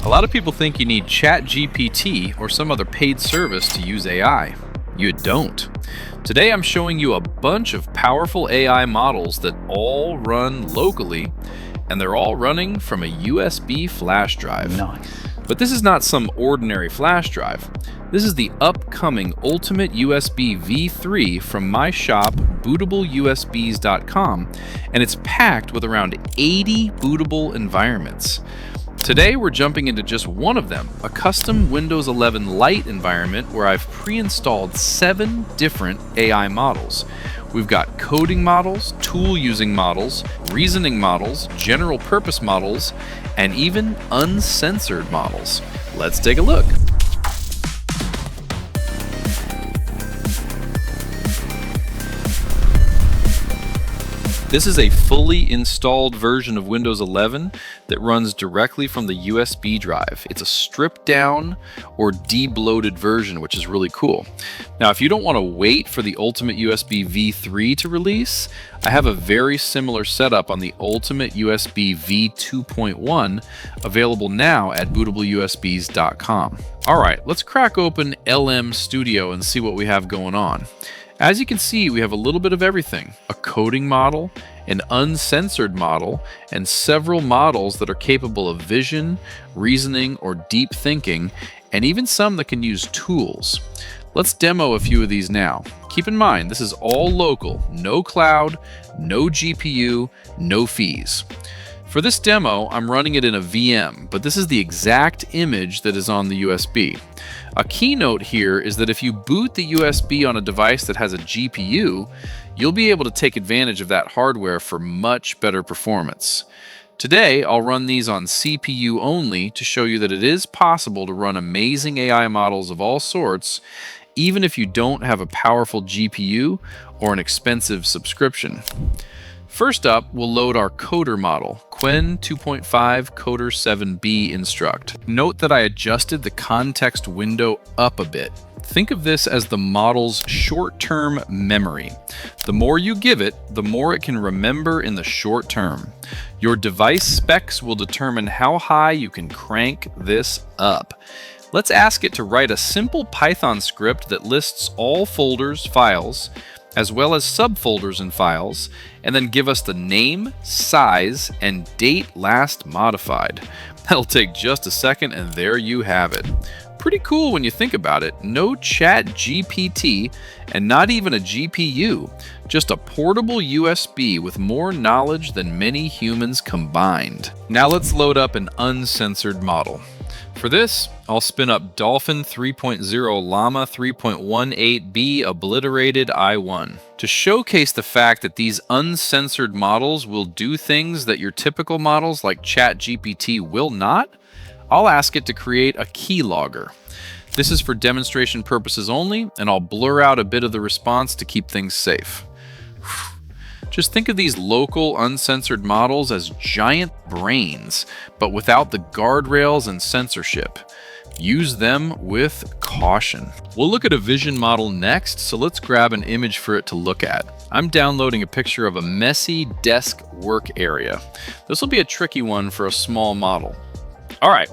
A lot of people think you need ChatGPT or some other paid service to use AI. You don't. Today I'm showing you a bunch of powerful AI models that all run locally, and they're all running from a USB flash drive. Nice. But this is not some ordinary flash drive. This is the upcoming Ultimate USB V3 from my shop, bootable.usbs.com, and it's packed with around 80 bootable environments. Today we're jumping into just one of them, a custom Windows 11 Lite environment where I've pre-installed 7 different AI models. We've got coding models, tool-using models, reasoning models, general purpose models, and even uncensored models. Let's take a look. This is a fully installed version of Windows 11 that runs directly from the USB drive. It's a stripped down or de-bloated version, which is really cool. Now, if you don't want to wait for the Ultimate USB V3 to release, I have a very similar setup on the Ultimate USB V2.1 available now at bootable.usbs.com. All right, let's crack open LM Studio and see what we have going on. As you can see, we have a little bit of everything: a coding model, an uncensored model, and several models that are capable of vision, reasoning, or deep thinking, and even some that can use tools. Let's demo a few of these now. Keep in mind, this is all local, no cloud, no GPU, no fees. For this demo, I'm running it in a VM, but this is the exact image that is on the USB. A keynote here is that if you boot the USB on a device that has a GPU, you'll be able to take advantage of that hardware for much better performance. Today, I'll run these on CPU only to show you that it is possible to run amazing AI models of all sorts, even if you don't have a powerful GPU or an expensive subscription. First up, we'll load our coder model, Qwen 2.5 Coder 7B Instruct. Note that I adjusted the context window up a bit. Think of this as the model's short-term memory. The more you give it, the more it can remember in the short term. Your device specs will determine how high you can crank this up. Let's ask it to write a simple Python script that lists all folders, files, as well as subfolders and files, and then give us the name, size, and date last modified. That'll take just a second, and there you have it. Pretty cool when you think about it. No ChatGPT and not even a GPU, just a portable USB with more knowledge than many humans combined. Now let's load up an uncensored model. For this, I'll spin up Dolphin 3.0 Llama 3.18b Obliterated I1. To showcase the fact that these uncensored models will do things that your typical models like ChatGPT will not, I'll ask it to create a keylogger. This is for demonstration purposes only, and I'll blur out a bit of the response to keep things safe. Just think of these local uncensored models as giant brains, but without the guardrails and censorship. Use them with caution. We'll look at a vision model next, so let's grab an image for it to look at. I'm downloading a picture of a messy desk work area. This will be a tricky one for a small model. All right,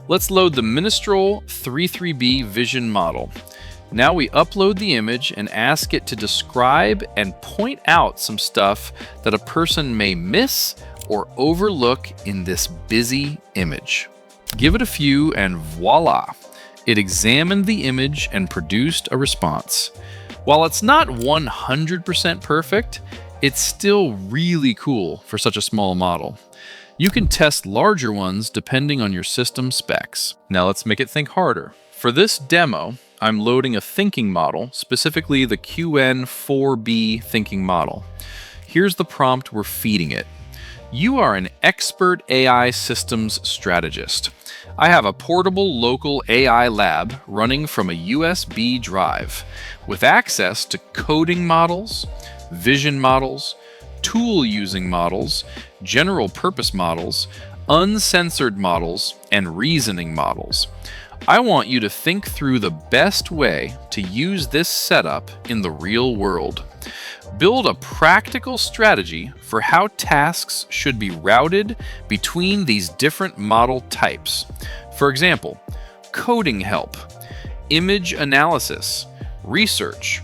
let's load the Minstrel 33B vision model. Now we upload the image and ask it to describe and point out some stuff that a person may miss or overlook in this busy image. Give it a few and voila! It examined the image and produced a response. While it's not 100% perfect, it's still really cool for such a small model. You can test larger ones depending on your system specs. Now let's make it think harder. For this demo, I'm loading a thinking model, specifically the Qwen 4B thinking model. Here's the prompt we're feeding it. You are an expert AI systems strategist. I have a portable local AI lab running from a USB drive with access to coding models, vision models, tool-using models, general purpose models, uncensored models, and reasoning models. I want you to think through the best way to use this setup in the real world. Build a practical strategy for how tasks should be routed between these different model types. For example, coding help, image analysis, research,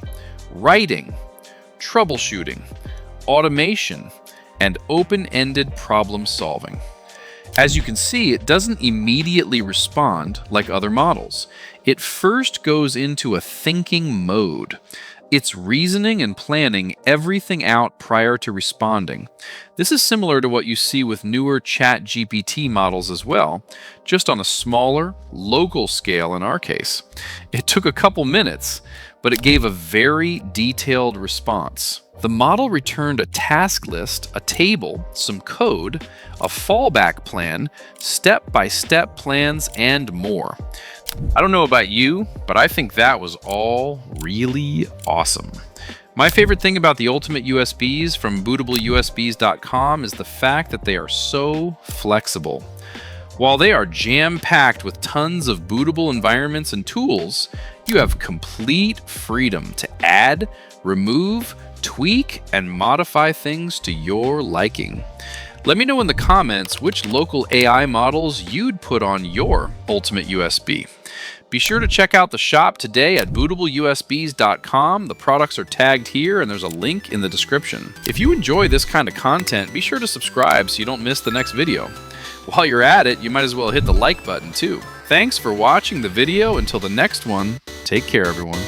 writing, troubleshooting, automation, and open-ended problem solving. As you can see, it doesn't immediately respond like other models. It first goes into a thinking mode. It's reasoning and planning everything out prior to responding. This is similar to what you see with newer ChatGPT models as well, just on a smaller, local scale in our case. It took a couple minutes, but it gave a very detailed response. The model returned a task list, a table, some code, a fallback plan, step-by-step plans, and more. I don't know about you, but I think that was all really awesome. My favorite thing about the Ultimate USBs from bootable.usbs.com is the fact that they are so flexible. While they are jam-packed with tons of bootable environments and tools, you have complete freedom to add, remove, tweak, and modify things to your liking. Let me know in the comments which local AI models you'd put on your Ultimate USB. Be sure to check out the shop today at bootable.usbs.com. The products are tagged here and there's a link in the description. If you enjoy this kind of content, be sure to subscribe so you don't miss the next video. While you're at it, you might as well hit the like button too. Thanks for watching the video. Until the next one, take care everyone.